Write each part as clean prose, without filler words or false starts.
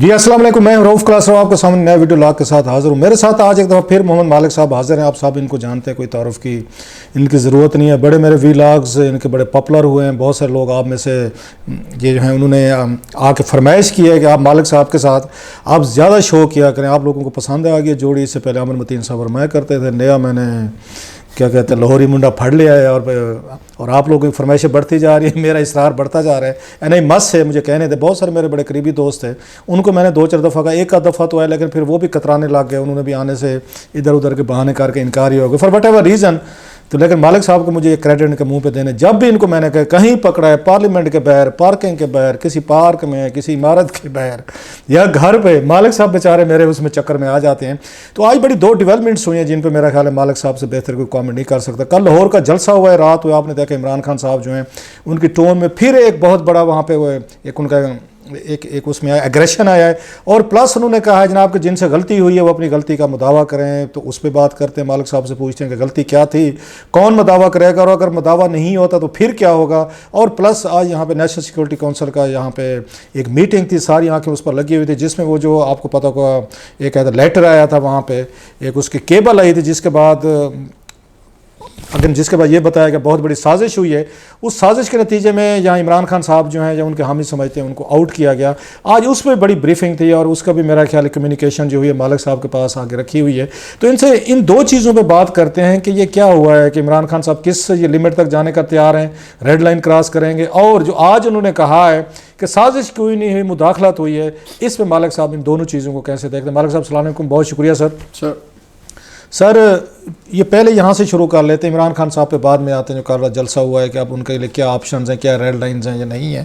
جی السلام علیکم، میں رؤف کلاس آپ کے سامنے نیا ویڈیو لاگ کے ساتھ حاضر ہوں. میرے ساتھ آج ایک دفعہ پھر محمد مالک صاحب حاضر ہیں. آپ صاحب ان کو جانتے ہیں، کوئی تعارف کی ان کی ضرورت نہیں ہے. بڑے میرے وی لاگز ان کے بڑے پاپولر ہوئے ہیں. بہت سارے لوگ آپ میں سے یہ جو ہیں انہوں نے آ کے فرمائش کی ہے کہ آپ مالک صاحب کے ساتھ آپ زیادہ شو کیا کریں. آپ لوگوں کو پسند آ گئی جوڑی. اس سے پہلے امر متین صاحب فرمایا کرتے تھے، نیا میں نے کیا کہتے ہیں لاہوری منڈا پھڑ لیا ہے اور آپ لوگوں کی فرمائشیں بڑھتی جا رہی ہیں، میرا اصرار بڑھتا جا رہا ہے. نہیں مس ہے مجھے کہنے تھے. بہت سارے میرے بڑے قریبی دوست ہیں، ان کو میں نے 2-4 دفعہ کہا، ایک آدھ دفعہ تو ہے لیکن پھر وہ بھی کترانے لگ گئے. انہوں نے بھی آنے سے ادھر ادھر کے بہانے کر کے انکار ہی ہو گیا فار وٹ ایور ریزن. تو لیکن مالک صاحب کو مجھے یہ کریڈٹ ان کے منہ پہ دینے. جب بھی ان کو میں نے کہا کہیں پکڑا ہے پارلیمنٹ کے باہر، پارکنگ کے باہر، کسی پارک میں، کسی عمارت کے باہر یا گھر پہ، مالک صاحب بیچارے میرے اس میں چکر میں آ جاتے ہیں. تو آج بڑی 2 ڈیولپمنٹس ہوئی ہیں جن پہ میرا خیال ہے مالک صاحب سے بہتر کوئی کامنٹ نہیں کر سکتا. کل لاہور کا جلسہ ہوا ہے، رات ہوئے، آپ نے دیکھا عمران خان صاحب جو ہیں ان کی ٹون میں پھر ایک بہت بڑا وہاں پہ ایک ان کا ایک اس میں ایگریشن آیا ہے. اور پلس انہوں نے کہا ہے جناب کہ جن سے غلطی ہوئی ہے وہ اپنی غلطی کا مداوع کریں. تو اس پہ بات کرتے ہیں، مالک صاحب سے پوچھتے ہیں کہ غلطی کیا تھی، کون مداوع کرے گا، اور اگر مداوع نہیں ہوتا تو پھر کیا ہوگا. اور پلس آج یہاں پہ نیشنل سیکورٹی کونسل کا یہاں پہ ایک میٹنگ تھی، ساری آنکھیں اس پر لگی ہوئی تھی، جس میں وہ جو آپ کو پتہ ہوگا ایک لیٹر آیا تھا وہاں پہ، ایک اس کی کیبل آئی تھی، جس کے بعد یہ بتایا کہ بہت بڑی سازش ہوئی ہے. اس سازش کے نتیجے میں یہاں عمران خان صاحب جو ہیں یا ان کے حامی سمجھتے ہیں ان کو آؤٹ کیا گیا. آج اس میں بڑی بریفنگ تھی اور اس کا بھی میرا خیال ہے کمیونیکیشن جو ہوئی ہے مالک صاحب کے پاس آگے رکھی ہوئی ہے. تو ان سے ان 2 چیزوں پہ بات کرتے ہیں کہ یہ کیا ہوا ہے کہ عمران خان صاحب کس یہ لمٹ تک جانے کا تیار ہیں، ریڈ لائن کراس کریں گے، اور جو آج انہوں نے کہا ہے کہ سازش کوئی نہیں ہوئی، مداخلت ہوئی ہے، اس پہ مالک صاحب ان دونوں چیزوں کو کیسے دیکھتے ہیں. مالک صاحب السلام علیکم، بہت شکریہ سر. یہ پہلے یہاں سے شروع کر لیتے ہیں، عمران خان صاحب پہ بعد میں آتے ہیں. جو کل جلسہ ہوا ہے کہ اب ان کے لیے کیا آپشنز ہیں، کیا ریڈ لائنز ہیں یا نہیں ہیں.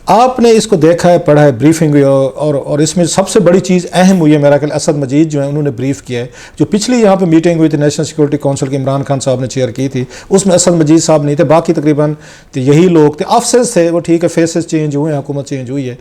آپ نے اس کو دیکھا ہے، پڑھا ہے، بریفنگ ہوئی اور اس میں سب سے بڑی چیز اہم ہوئی ہے میرا خیال اسد مجید جو ہیں انہوں نے بریف کیا ہے. جو پچھلی یہاں پہ میٹنگ ہوئی تھی نیشنل سیکورٹی کونسل کی، عمران خان صاحب نے چیئر کی تھی، اس میں اسد مجید صاحب نہیں تھے، باقی تقریباً یہی لوگ تھے. افسرز تھے وہ، ٹھیک ہے، فیسز چینج ہوئے ہیں، حکومت چینج ہوئی ہے.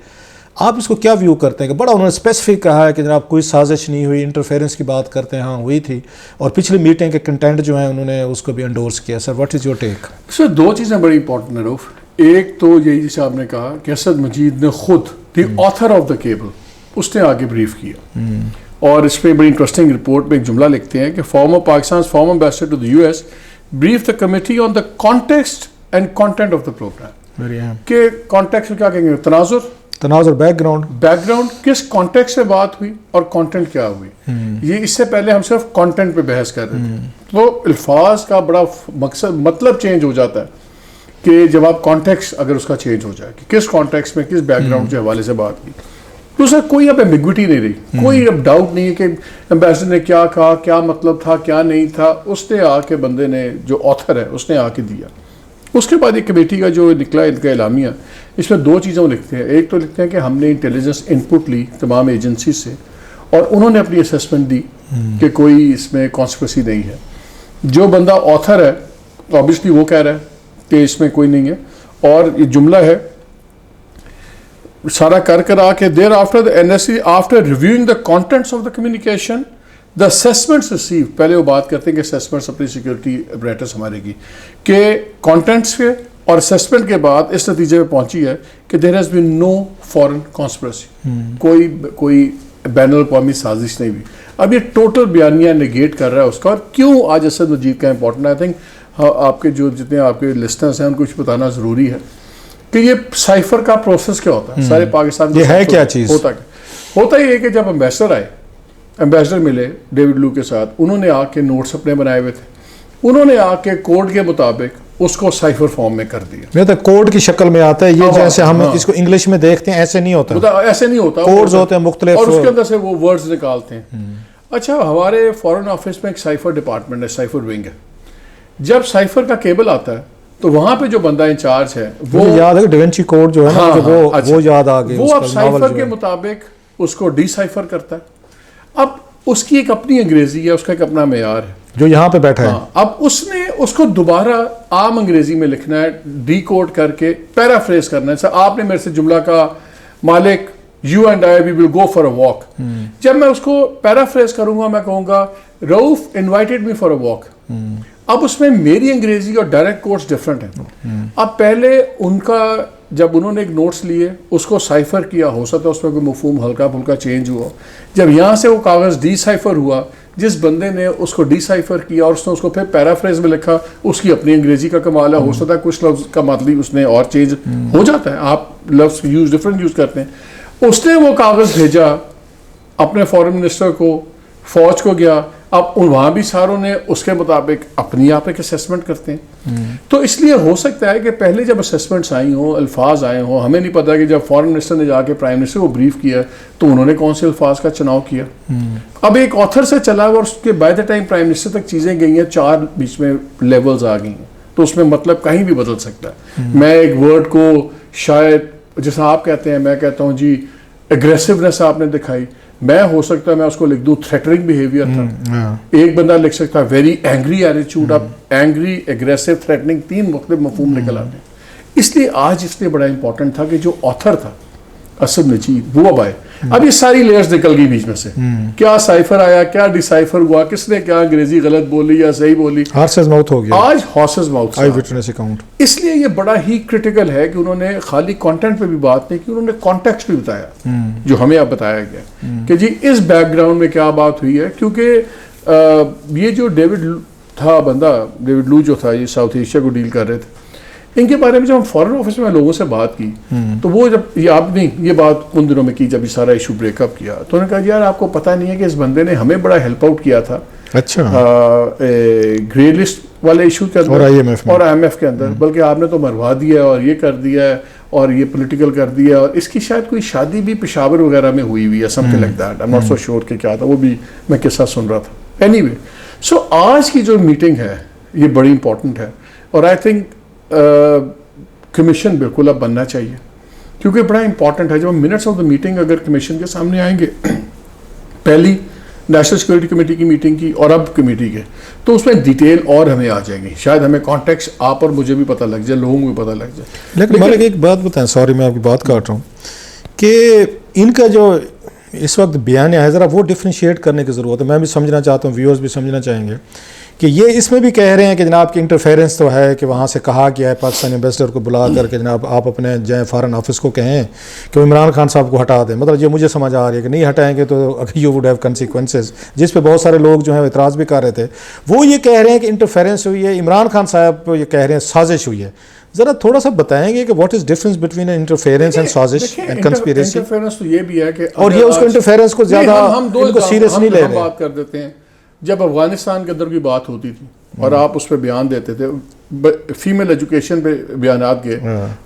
آپ اس کو کیا ویو کرتے ہیں کہ بڑا انہوں نے اسپیسیفک کہا ہے کہ جناب کوئی سازش نہیں ہوئی، انٹرفیئرنس کی بات کرتے ہیں، ہاں ہوئی تھی، اور پچھلی میٹنگ کے کنٹینٹ جو ہیں انہوں نے اس کو بھی انڈورس کیا. Sir what is your take? سر 2 چیزیں بڑی امپورٹنٹ ہیں رؤف. ایک تو یہی جیسے آپ نے کہا کہ اسد مجید نے خود the author of the cable اس نے آگے بریف کیا، اور اس پہ بڑی انٹرسٹنگ رپورٹ میں ایک جملہ لکھتے ہیں کہ Pakistan former ambassador to the US briefed the committee on the context and content of the program. کہ کانٹیکسٹ میں کیا کہیں گے، تناظر بیک گراؤنڈ کس کانٹیکسٹ سے بات ہوئی اور کانٹینٹ کیا ہوئی. یہ اس سے پہلے ہم صرف کانٹینٹ پہ بحث کر رہے تھے. تو الفاظ کا بڑا مطلب چینج ہو جاتا ہے کہ جب آپ کانٹیکسٹ اگر اس کا چینج ہو جائے کہ کس کانٹیکسٹ میں کس بیک گراؤنڈ کے حوالے سے بات کی، تو سر کوئی اب ایمبیگوٹی نہیں رہی، کوئی اب ڈاؤٹ نہیں ہے کہ ایمبیسڈر نے کیا کہا، کیا مطلب تھا، کیا نہیں تھا. اس نے آ کے بندے نے جو آتھر ہے اس نے آ کے دیا. اس کے بعد ایک کمیٹی کا جو نکلا ان کا اعلامیہ، اس میں 2 چیزیں لکھتے ہیں. ایک تو لکھتے ہیں کہ ہم نے انٹیلیجنس انپٹ لی تمام ایجنسی سے اور انہوں نے اپنی اسیسمنٹ دی کہ کوئی اس میں کانسپریسی نہیں ہے. جو بندہ آتھر ہے آبویسلی وہ کہہ رہا ہے کہ اس میں کوئی نہیں ہے. اور یہ جملہ ہے سارا کر آ کے دیر after the NSC after reviewing the contents of the communication the assessments receive. پہلے وہ بات کرتے ہیں کہ اسیسمنٹس اپنی سیکورٹی اپریٹس ہمارے کی کہ کانٹینٹس کے اور اسیسمنٹ کے بعد اس نتیجے پہ پہنچی ہے کہ there has been no foreign conspiracy, کوئی بین الاقوامی سازش نہیں ہوئی. اب یہ ٹوٹل بیانیہ نگیٹ کر رہا ہے اس کا. اور کیوں آج اسد مجید کا امپورٹنٹ ہے، آئی تھنک آپ کے جو جتنے آپ کے لسنرز ہیں ان کو کچھ بتانا ضروری ہے کہ یہ سائفر کا پروسیس کیا ہوتا ہے سارے پاکستان میں. یہ ہے کیا چیز؟ ہوتا یہ کہ جب ایمبیسڈر ملے ڈیوڈ لو کے ساتھ، انہوں نے آ کے نوٹس اپنے بنائے ہوئے تھے، انہوں نے آ کے کوڈ کے مطابق اس کو سائفر فارم میں کر دیا. تو کوڈ کی شکل میں آتا ہے یہ، جیسے ہم اس کو انگلش میں دیکھتے ہیں ایسے نہیں ہوتا، ایسے نہیں ہوتا، کوڈز ہوتے ہیں مختلف اور اس کے اندر سے وہ ورڈز نکالتے ہیں. اچھا ہمارے فارن آفس میں ایک سائفر ڈپارٹمنٹ ہے، سائفر ونگ ہے. جب سائفر کا کیبل آتا ہے تو وہاں پہ جو بندہ انچارج ہے وہ یاد ہے ڈیونچی کوڈ جو ہے نا وہ یاد آ گئی، وہ اب سائفر کے مطابق اس کو ڈی سائفر کرتا ہے. اب اس کی ایک اپنی انگریزی ہے، اس کا ایک اپنا معیار ہے جو یہاں پہ بیٹھا ہے. اب اس نے اس کو دوبارہ عام انگریزی میں لکھنا ہے، ڈی کوڈ کر کے پیرافریز کرنا ہے. سر آپ نے میرے سے جملہ کا مالک you and I we will go for a walk. جب میں اس کو پیرافریز کروں گا میں کہوں گا رؤف invited me for a walk. اب اس میں میری انگریزی اور ڈائریکٹ کوٹس ڈفرینٹ ہیں. اب پہلے ان کا جب انہوں نے ایک نوٹس لیے اس کو سائفر کیا, ہو سکتا ہے اس میں کوئی مفہوم ہلکا پھلکا چینج ہوا, جب یہاں سے وہ کاغذ ڈی سائفر ہوا, جس بندے نے اس کو ڈی سائفر کیا اور اس نے اس کو پھر پیرافریز میں لکھا, اس کی اپنی انگریزی کا کمال ہے, ہو سکتا ہے کچھ لفظ کا مطلب اس نے اور چینج ہو جاتا ہے, آپ لفظ ڈفرینٹ یوز کرتے ہیں. اس نے وہ کاغذ بھیجا اپنے فارن منسٹر کو, فوج کو گیا, اب وہاں بھی ساروں نے اس کے مطابق اپنی آپ ایک اسیسمنٹ کرتے ہیں. تو اس لیے ہو سکتا ہے کہ پہلے جب اسیسمنٹس آئی ہوں, الفاظ آئے ہوں, ہمیں نہیں پتا کہ جب فارن منسٹر نے جا کے پرائم منسٹر کو بریف کیا تو انہوں نے کون سے الفاظ کا چناؤ کیا. اب ایک آتھر سے چلا اور اس کے by the time prime minister تک چیزیں گئی ہیں, 4 بیچ میں لیولز آ گئی ہیں, تو اس میں مطلب کہیں بھی بدل سکتا ہے. میں ایک ورڈ کو شاید جیسا آپ کہتے ہیں, میں کہتا ہوں جی اگریسونیس آپ نے دکھائی, میں ہو سکتا ہے میں اس کو لکھ دوں تھریٹنگ بیہیویئر تھا. ایک بندہ لکھ سکتا ہے ویری اینگری ایٹیٹیوڈ. اب اینگری, ایگریسو, تھریٹنگ 3 مختلف مفہوم نکل آتے ہیں. اس لیے آج اس لیے بڑا امپورٹنٹ تھا کہ جو آتھر تھا اسد مجید وہ اب آئے. اب یہ ساری لیئرز نکل گئی بیچ میں سے, کیا سائفر آیا, کیا ڈیسائفر ہوا, کس نے کیا انگریزی غلط بولی یا صحیح بولی, ہارسز ماؤتھ ہو گیا آج ہارسز ماؤتھ. آئی وٹنس اکاؤنٹ. اس لیے یہ بڑا ہی کرٹیکل ہے کہ انہوں نے خالی کانٹینٹ پہ بھی بات نہیں کی, انہوں نے کانٹیکسٹ بھی بتایا جو ہمیں اب بتایا گیا کہ جی اس بیک گراؤنڈ میں کیا بات ہوئی ہے. کیونکہ یہ جو ڈیوڈ تھا بندہ, ڈیوڈ لو جو تھا, یہ ساؤتھ ایشیا کو ڈیل کر رہے تھے, ان کے بارے میں جب ہم فارن آفس میں لوگوں سے بات کی تو وہ جب یہ آپ نے یہ بات ان دنوں میں کی جب یہ سارا ایشو بریک اپ کیا, تو انہوں نے کہا یار آپ کو پتہ نہیں ہے کہ اس بندے نے ہمیں بڑا ہیلپ آؤٹ کیا تھا. اچھا. گرے لسٹ والے ایشو کے اندر اور آئی ایم ایف کے اندر, بلکہ آپ نے تو مروا دیا اور یہ کر دیا ہے اور یہ پولیٹیکل کر دیا, اور اس کی شاید کوئی شادی بھی پشاور وغیرہ میں ہوئی ہوئی ہے, something like that. I am not so sure کہ کیا تھا, وہ بھی میں قصہ سن رہا تھا. اینی وے, سو آج کی جو میٹنگ ہے یہ بڑی امپورٹنٹ ہے, اور آئی تھنک کمیشن بالکل اب بننا چاہیے کیونکہ بڑا امپورٹنٹ ہے. جب ہم منٹس آف دا میٹنگ اگر کمیشن کے سامنے آئیں گے, پہلی نیشنل سیکورٹی کمیٹی کی میٹنگ کی اور اب کمیٹی کے, تو اس میں ڈیٹیل اور ہمیں آ جائے گی, شاید ہمیں کانٹیکسٹ آپ اور مجھے بھی پتہ لگ جائے, لوگوں کو بھی پتہ لگ جائے. لیکن مالک ایک بات بتائیں, سوری میں آپ کی بات کاٹ رہا ہوں, کہ ان کا جو اس وقت بیان ہے ذرا وہ ڈفرینشیٹ کرنے کی ضرورت ہے. میں بھی سمجھنا چاہتا ہوں, ویورز بھی سمجھنا چاہیں گے کہ یہ اس میں بھی کہہ رہے ہیں کہ جناب کی انٹرفیرنس تو ہے, کہ وہاں سے کہا گیا ہے پاکستانی ایمبیسڈر کو بلا کر کے جناب آپ اپنے جائیں فارن آفس کو کہیں کہ وہ عمران خان صاحب کو ہٹا دیں. مطلب یہ مجھے سمجھ آ رہی ہے کہ نہیں ہٹائیں گے تو یو وڈ ہیو کنسیکوینسز, جس پہ بہت سارے لوگ جو ہیں اعتراض بھی کر رہے تھے. وہ یہ کہہ رہے ہیں کہ انٹرفیرنس ہوئی ہے, عمران خان صاحب یہ کہہ رہے ہیں سازش ہوئی ہے. ذرا تھوڑا سا بتائیں گے کہ what is difference between interference and سازش اینڈ کنسپیریسی. انٹرفیرنس تو یہ بھی ہے کہ اور یہ اس کو انٹرفیرنس کو زیادہ ان کو سیریس نہیں لے رہے. بات کر دیتے ہیں, جب افغانستان کے اندر کی بات ہوتی تھی اور آپ اس پہ بیان دیتے تھے, فیمیل ایجوکیشن پہ بیانات گئے,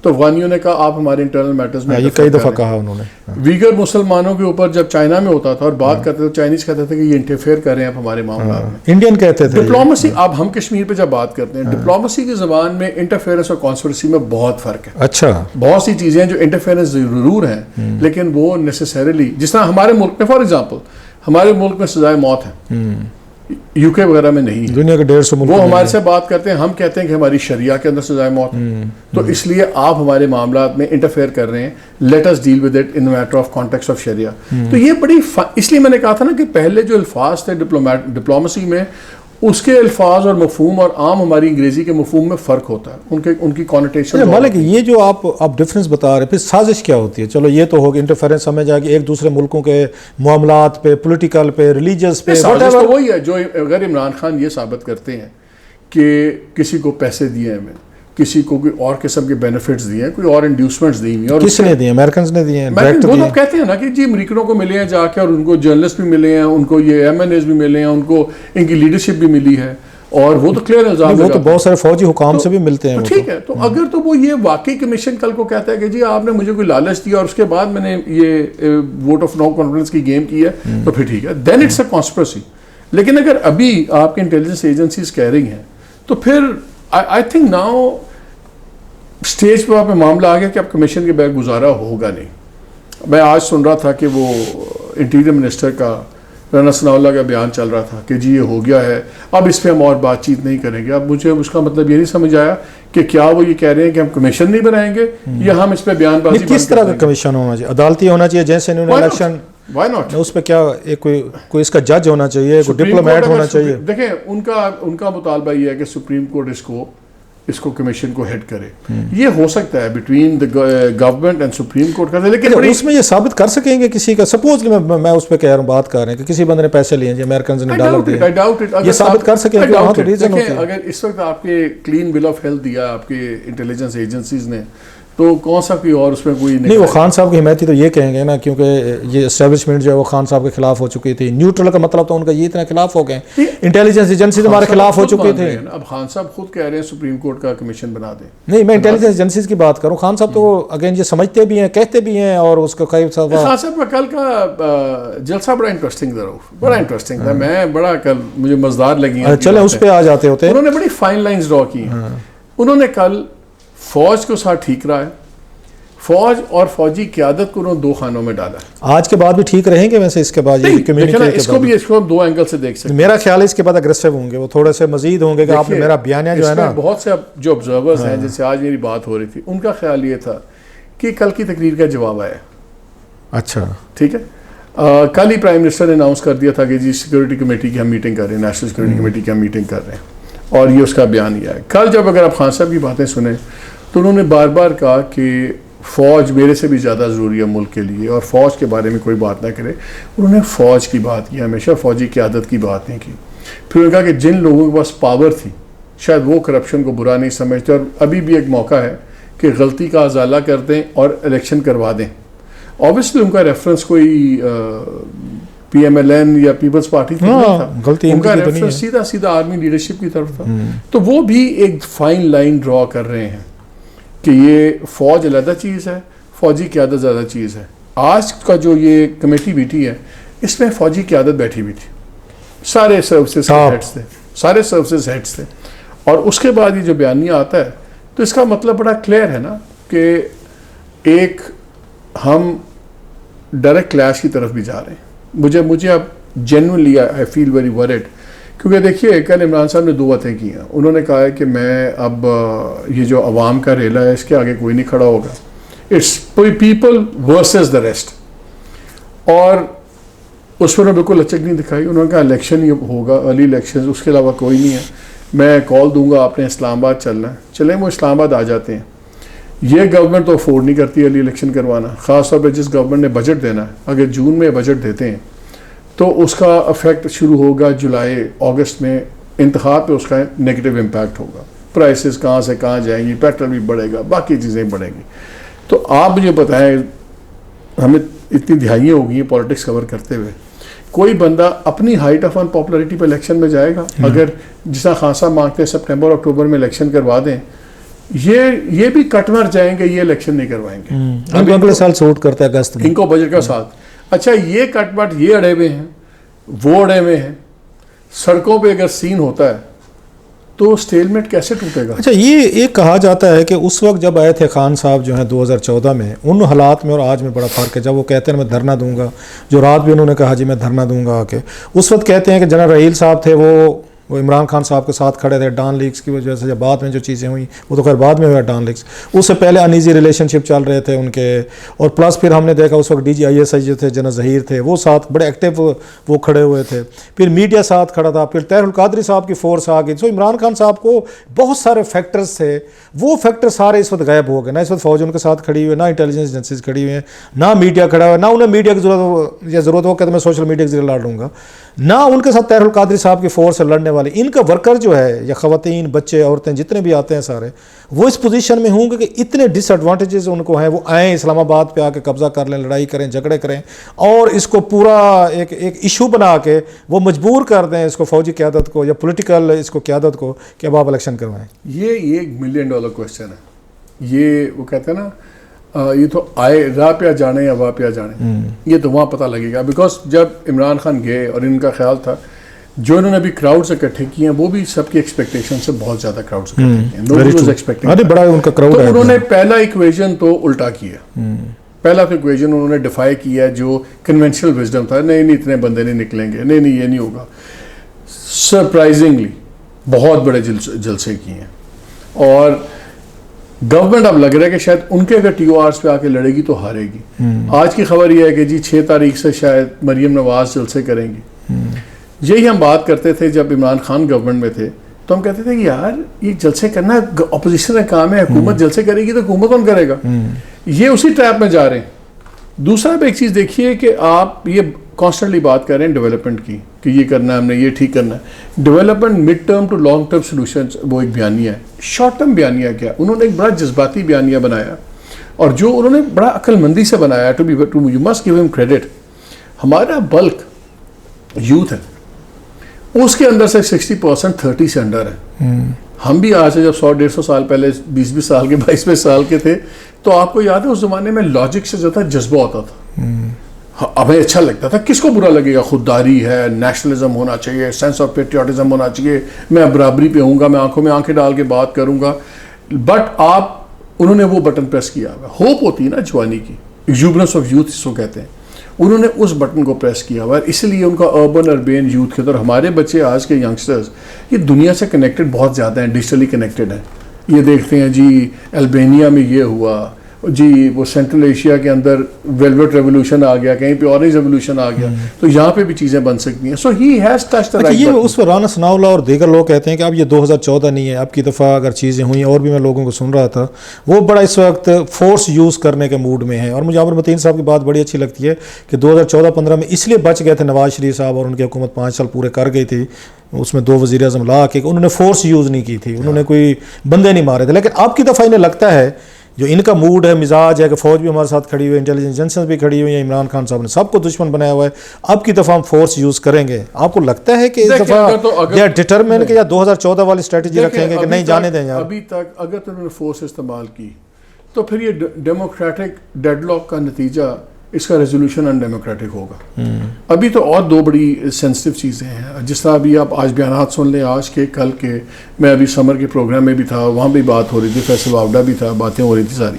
تو افغانیوں نے کہا آپ ہمارے انٹرنل میٹرز میں, یہ کئی دفعہ کہا انہوں نے. ویگر مسلمانوں کے اوپر جب چائنا میں ہوتا تھا اور بات کرتے تھے, چائنیز کہتے تھے کہ یہ انٹرفیئر کر رہے ہیں آپ ہمارے معاملات میں. انڈین کہتے تھے. ڈپلومسی, اب ہم کشمیر پہ جب بات کرتے ہیں, ڈپلومسی کی زبان میں انٹرفیئرنس اور کانسپریسی میں بہت فرق ہے. اچھا. بہت سی چیزیں ہیں جو انٹرفیئرنس ضرور ہیں, لیکن وہ نیسیسریلی, جس طرح ہمارے ملک میں فار ایگزامپل ہمارے ملک میں سزائے موت ہے, یو کے وغیرہ میں نہیں ہے. دنیا کے 150 ملک وہ ہمارے سے بات کرتے ہیں, ہم کہتے ہیں کہ ہماری شریعہ کے اندر سزائے موت ہے, تو اس لیے آپ ہمارے معاملات میں انٹرفیئر کر رہے ہیں. Let us deal with it in matter of context of شریعہ. تو یہ بڑی اس لیے میں نے کہا تھا نا کہ پہلے جو الفاظ تھے ڈپلومسی میں, اس کے الفاظ اور مفہوم اور عام ہماری انگریزی کے مفہوم میں فرق ہوتا ہے, ان کی کانوٹیشن. مالک یہ جو آپ ڈفرینس بتا رہے ہیں, پھر سازش کیا ہوتی ہے؟ چلو یہ تو ہوگی انٹرفیرنس سمجھ آ کہ ایک دوسرے ملکوں کے معاملات پہ, پولیٹیکل پہ, ریلیجس پہ. سازش تو وہی ہے جو اگر عمران خان یہ ثابت کرتے ہیں کہ کسی کو پیسے دیے ہیں, ہمیں کسی کو کوئی اور قسم کے بینیفٹس دیے ہیں, کوئی اور انڈیوسمنٹس دی ہوئی ہیں. کس نے دیے؟ امریکنز نے دیے ہیں. وہ تو کہتے ہیں نا کہ جی امریکنوں کو ملے ہیں جا کے, اور ان کو جرنلسٹ بھی ملے ہیں, ان کو یہ ایم این ایز بھی ملے ہیں, ان کو ان کی لیڈرشپ بھی ملی ہے, اور وہ تو کلیئر الزام, وہ تو بہت سارے فوجی حکام سے بھی ملتے ہیں. ٹھیک ہے, تو اگر تو وہ یہ واقعی کمیشن کل کو کہتا ہے کہ جی آپ نے مجھے کوئی لالچ دیا اور اس کے بعد میں نے یہ ووٹ آف نو کانفیڈنس کی گیم کی ہے, تو پھر ٹھیک ہے, دین اٹس اے کانسپریسی. لیکن اگر ابھی آپ کی انٹیلیجنس ایجنسیز کہہ رہی ہیں, تو پھر آئی تھنک ناؤ اسٹیج پہ وہاں پہ معاملہ آ گیا کہ اب کمیشن کے بغیر گزارا ہوگا نہیں. میں آج سن رہا تھا کہ وہ انٹیریئر منسٹر کا رانا ثناء اللہ کا بیان چل رہا تھا کہ جی یہ ہو گیا ہے, اب اس پہ ہم اور بات چیت نہیں کریں گے. اب مجھے اس کا مطلب یہ نہیں سمجھ آیا کہ کیا وہ یہ کہہ رہے ہیں کہ ہم کمیشن نہیں بنائیں گے, یا ہم اس پہ بیان بازی. کس طرح کا کمیشن ہونا چاہیے؟ عدالتی ہونا چاہیے جیسے انہوں نے الیکشن, وائی ناٹ, اس پہ کیا کوئی اس کا جج ہونا چاہیے, کوئی ڈپلومیٹ ہونا چاہیے. دیکھیں ان کا مطالبہ یہ ہے کہ سپریم کورٹ اس کو اس کو کمیشن کو ہیڈ کرے. یہ ہو سکتا ہے between the government and supreme court کا, لیکن اس میں یہ ثابت کر سکیں گے کسی کا, سپوز کہ میں اس پہ کہہ رہا ہوں, بات کر رہے ہیں کہ کسی بندے نے پیسے لیے ہیں, امریکنز نے ڈالر دیے, یہ ثابت کر سکیں کہ وہاں تو ریزن ہوتے ہیں. اگر اس وقت آپ کے کلین بل آف ہیلتھ دیا آپ کے انٹیلیجنس ایجنسیز نے, تو کون سا کوئی اور اس میں کوئی نہیں. وہ خان صاحب کی حمایتی تو یہ کہیں گے نا, کیونکہ یہ اسٹیبلشمنٹ جو ہے وہ خان صاحب کے خلاف ہو چکی تھی. نیوٹرل کا مطلب تو ان کا یہ اتنا خلاف ہو گئے, انٹیلیجنس ایجنسیز ہمارے خلاف ہو چکی تھے. اب خان صاحب خود کہہ رہے ہیں سپریم کورٹ کا کمیشن بنا دیں. نہیں, میں انٹیلیجنس ایجنسیز کی بات کروں. خان صاحب تو اگین یہ سمجھتے بھی ہیں, کہتے بھی ہیں, اور اس کا خان صاحب کا کل کا جلسہ بڑا انٹرسٹنگ تھا, بڑا انٹرسٹنگ تھا. میں بڑا کل مجھے مزدار لگی. چلیں اس پہ آ جاتے ہوتے. انہوں نے بڑی فائن لائنز ڈرا کی. انہوں نے کل فوج کو ساتھ ٹھیک رہا ہے, فوج اور فوجی قیادت کو انہوں نے 2 خانوں میں ڈالا. آج کے بعد بھی ٹھیک رہیں گے ویسے, اس کے بعد اس کو ہم 2 اینگل سے دیکھ سکتے ہیں. میرا خیال ہے اس کے بعد اگریسو ہوں گے, وہ تھوڑے سے مزید ہوں گے کہ آپ نے میرا بیانیہ جو ہے نا. بہت سے جو آبزرورز ہیں, جیسے آج میری بات ہو رہی تھی, ان کا خیال یہ تھا کہ کل کی تقریر کا جواب آیا. اچھا ٹھیک ہے, کل ہی پرائم منسٹر نے اناؤنس کر دیا تھا کہ جی سیکورٹی کمیٹی کی ہم میٹنگ کر رہے ہیں, نیشنل سیکورٹی کمیٹی کی ہم میٹنگ کر رہے ہیں, اور یہ اس کا بیان یہ ہے. کل جب اگر آپ خان صاحب کی باتیں سنیں تو انہوں نے بار بار کہا کہ فوج میرے سے بھی زیادہ ضروری ہے ملک کے لیے, اور فوج کے بارے میں کوئی بات نہ کرے. انہوں نے فوج کی بات کی, ہمیشہ فوجی قیادت کی بات نہیں کی. پھر انہوں نے کہا کہ جن لوگوں کے پاس پاور تھی شاید وہ کرپشن کو برا نہیں سمجھتے, اور ابھی بھی ایک موقع ہے کہ غلطی کا ازالہ کر دیں اور الیکشن کروا دیں. اوبیسلی ان کا ریفرنس کوئی پی ایم ایل این یا پیپلز پارٹی نہیں تھا, ان کا ریفرنس سیدھا آرمی لیڈرشپ کی طرف تھا. تو وہ بھی ایک فائن لائن ڈرا کر رہے ہیں کہ یہ فوج علیحدہ چیز ہے, فوجی قیادت زیادہ چیز ہے. آج کا جو یہ کمیٹی بیٹھی ہے, اس میں فوجی قیادت بیٹھی ہوئی تھی, سارے سروسز ہیڈس تھے, سارے سروسز ہیڈس تھے. اور اس کے بعد یہ جو بیانیہ آتا ہے تو اس کا مطلب بڑا کلیئر ہے نا کہ ایک ہم ڈائریکٹ کلیش کی طرف بھی جا رہے ہیں. مجھے اب جینوئنلی آئی فیل ویری ورڈ, کیونکہ دیکھیے کل عمران صاحب نے 2 باتیں کی ہیں. انہوں نے کہا ہے کہ میں اب یہ جو عوام کا ریلا ہے اس کے آگے کوئی نہیں کھڑا ہوگا, it's people versus the rest, اور اس پر بالکل لچک نہیں دکھائی. انہوں نے کہا الیکشن ہی ہوگا, ارلی الیکشن, اس کے علاوہ کوئی نہیں ہے. میں کال دوں گا آپ نے اسلام آباد چلنا ہے, چلیں وہ اسلام آباد آ جاتے ہیں. یہ گورنمنٹ تو افورڈ نہیں کرتی ارلی الیکشن کروانا, خاص طور پہ جس گورنمنٹ نے بجٹ دینا ہے. اگر جون میں بجٹ دیتے ہیں تو اس کا افیکٹ شروع ہوگا جولائی اگست میں, انتخاب پہ اس کا نیگیٹو امپیکٹ ہوگا. پرائسز کہاں سے کہاں جائیں گی, پیٹرول بھی بڑھے گا, باقی چیزیں بڑھیں گی. تو آپ مجھے بتائیں, ہمیں اتنی دہائیاں ہو گئی ہیں پالیٹکس کور کرتے ہوئے, کوئی بندہ اپنی ہائٹ آف ان پاپولرٹی پہ الیکشن میں جائے گا؟ اگر جس طرح خان صاحب مانگتے ہیں سپٹمبر اکتوبر میں الیکشن کروا دیں, یہ بھی کٹ مر جائیں گے, یہ الیکشن نہیں کروائیں گے. اگلے سال سوٹ کرتا ہے اگست میں, ان کو بجٹ کا ساتھ. اچھا یہ کٹ مٹ یہ اڑے ہوئے ہیں, وہ اڑے ہوئے ہیں. سڑکوں پہ اگر سین ہوتا ہے تو سٹیلمنٹ کیسے ٹوٹے گا؟ اچھا یہ ایک کہا جاتا ہے کہ اس وقت جب آئے تھے خان صاحب جو ہیں 2014 میں, ان حالات میں اور آج میں بڑا فرق ہے. جب وہ کہتے ہیں میں دھرنا دوں گا, جو رات بھی انہوں نے کہا جی میں دھرنا دوں گا آ کے, اس وقت کہتے ہیں کہ جنرل رحیل صاحب تھے وہ عمران خان صاحب کے ساتھ کھڑے تھے. ڈان لیکس کی وجہ سے جب بعد میں جو چیزیں ہوئیں, وہ تو خیر بعد میں ہوا ڈان لیکس, اس سے پہلے انیزی ریلیشن شپ چل رہے تھے ان کے. اور پلس پھر ہم نے دیکھا اس وقت DGISI جو تھے جنرل ظہیر تھے, وہ ساتھ بڑے ایکٹیو وہ کھڑے ہوئے تھے. پھر میڈیا ساتھ کھڑا تھا, پھر طاہر القادری صاحب کی فورس آ گئی. سو عمران خان صاحب کو بہت سارے فیکٹرز تھے, وہ فیکٹر سارے اس وقت غائب ہو گئے. نہ اس وقت فوج ان کے ساتھ کھڑی ہوئی, نہ انٹیلیجنس ایجنسیز کھڑی ہوئی ہیں, نہ میڈیا کھڑا ہوا, نہ انہیں میڈیا کی ضرورت ہو کہ میں سوشل میڈیا کے ذریعے لڑ لوں گا, نہ ان کے ساتھ طاہر القادری صاحب کی فورس سے لڑنے والے. ان کا ورکر جو ہے, یا خواتین بچے عورتیں جتنے بھی آتے ہیں سارے, وہ اس پوزیشن میں ہوں گے کہ اتنے ڈس ایڈوانٹیجز ان کو ہیں, وہ آئیں اسلام آباد پہ آ کے قبضہ کر لیں, لڑائی کریں, جھگڑے کریں, اور اس کو پورا ایک ایشو بنا کے وہ مجبور کر دیں اس کو, فوجی قیادت کو یا پولیٹیکل اس کو قیادت کو, کہ اب آپ الیکشن کروائیں. یہ $1 ملین کوسچن ہے. یہ وہ کہتے ہیں نا, یہ تو آئے راہ پہ جانے یا واہ پہ جانے, یہ تو وہاں پتہ لگے گا. بیکاز جب عمران خان گئے اور ان کا خیال تھا جو انہوں نے ابھی کراؤڈز اکٹھے کیے ہیں, وہ بھی سب کی ایکسپیکٹیشن سے بہت زیادہ کراؤڈز اکٹھے کیے ہیں. بڑا ان کا کراؤڈ ہے. انہوں نے پہلا ایکویژن تو الٹا کیا, پہلا تو ایکویژن انہوں نے ڈیفائی کیا جو کنونشنل وزڈم تھا, نہیں اتنے بندے نہیں نکلیں گے, نہیں یہ نہیں ہوگا. سرپرائزنگلی بہت بڑے جلسے کیے ہیں, اور گورنمنٹ اب لگ رہا ہے کہ شاید ان کے اگر TORs پہ آ کے لڑے گی تو ہارے گی. آج کی خبر یہ ہے کہ جی 6 تاریخ سے شاید مریم نواز جلسے کریں گی. یہی ہم بات کرتے تھے جب عمران خان گورنمنٹ میں تھے تو ہم کہتے تھے کہ یار یہ جلسے کرنا اپوزیشن کا کام ہے, حکومت جلسے کرے گی تو حکومت کون کرے گا. یہ اسی ٹریپ میں جا رہے ہیں. دوسرا بھی ایک چیز دیکھیے کہ آپ یہ کانسٹنٹلی بات کر رہے ہیں ڈیولپمنٹ کی کہ یہ کرنا ہے ہم نے, یہ ٹھیک کرنا ہے. Development mid term to long term solutions وہ ایک بیانیہ ہے. شارٹ ٹرم بیانیہ کیا, انہوں نے ایک بڑا جذباتی بیانیہ بنایا اور جو انہوں نے بڑا عقل مندی سے بنایا. یو مسٹ گیو ہم کریڈٹ. ہمارا بلک یوتھ ہے, اس کے اندر سے 60% 30 سے انڈر ہے. ہم بھی آج سے جب 100-150 سال پہلے 20 سال کے 22 سال کے تھے تو آپ کو یاد ہے اس زمانے میں لاجک سے زیادہ جذبہ ہوتا تھا. ہمیں اچھا لگتا تھا, کس کو برا لگے گا, خودداری ہے, نیشنلزم ہونا چاہیے, سینس آف پیٹریوٹزم ہونا چاہیے, میں برابری پہ ہوں گا, میں آنکھوں میں آنکھیں ڈال کے بات کروں گا. بٹ انہوں نے وہ بٹن پریس کیا ہوا, ہوپ ہوتی ہے نا جوانی کی, ایگزوبرنس آف یوتھ اس کو کہتے ہیں, انہوں نے اس بٹن کو پریس کیا ہوا. اس لیے ان کا اربن یوتھ کے طور ہمارے بچے آج کے ینگسٹرز یہ دنیا سے کنیکٹڈ بہت زیادہ ہیں, ڈیجیٹلی کنیکٹڈ ہیں. یہ دیکھتے ہیں جی البینیا میں یہ ہوا, جی وہ سینٹرل ایشیا کے اندر ویلویٹ ریولوشن آ گیا, کہیں پہ اورنج ریولوشن آ گیا, تو یہاں پہ بھی چیزیں بن سکتی ہیں. So he has touch the right. یہ اس پر رانا ثناءاللہ اور دیگر لوگ کہتے ہیں کہ اب یہ 2014 نہیں ہے, اب کی دفعہ اگر چیزیں ہوئیں, اور بھی میں لوگوں کو سن رہا تھا وہ بڑا اس وقت فورس یوز کرنے کے موڈ میں ہیں. اور مجھے عامر متین صاحب کی بات بڑی اچھی لگتی ہے کہ 2014-15 میں اس لیے بچ گئے تھے نواز شریف صاحب, اور ان کی حکومت 5 سال پورے کر گئی تھی, اس میں 2 وزیر اعظم لا کے, انہوں نے فورس یوز نہیں کی تھی, انہوں نے کوئی بندے نہیں مارے تھے. لیکن اب کی دفعہ انہیں لگتا ہے جو ان کا موڈ ہے, مزاج ہے کہ فوج بھی ہمارے ساتھ کھڑی ہوئی ہے, انٹیلیجنس ایجنسیز بھی کھڑی ہوئی ہیں, عمران خان صاحب نے سب کو دشمن بنایا ہوا ہے, اب کی دفعہ ہم فورس یوز کریں گے. آپ کو لگتا ہے کہ اس دفعہ یا ڈٹرمن کہ یا 2014 والی اسٹریٹجی رکھیں گے کہ نہیں جانے دیں یار؟ ابھی تک اگر تو انہوں نے فورس استعمال کی تو پھر یہ ڈیموکریٹک ڈیڈ لاک کا نتیجہ, اس کا ریزولوشن ان ڈیموکریٹک ہوگا. ابھی تو اور 2 بڑی سینسٹیو چیزیں ہیں, جس طرح ابھی آپ آج بیانات سن لیں, آج کے کل کے. میں ابھی سمر کے پروگرام میں بھی تھا, وہاں بھی بات ہو رہی تھی, فیصل واوڈا بھی تھا, باتیں ہو رہی تھی ساری.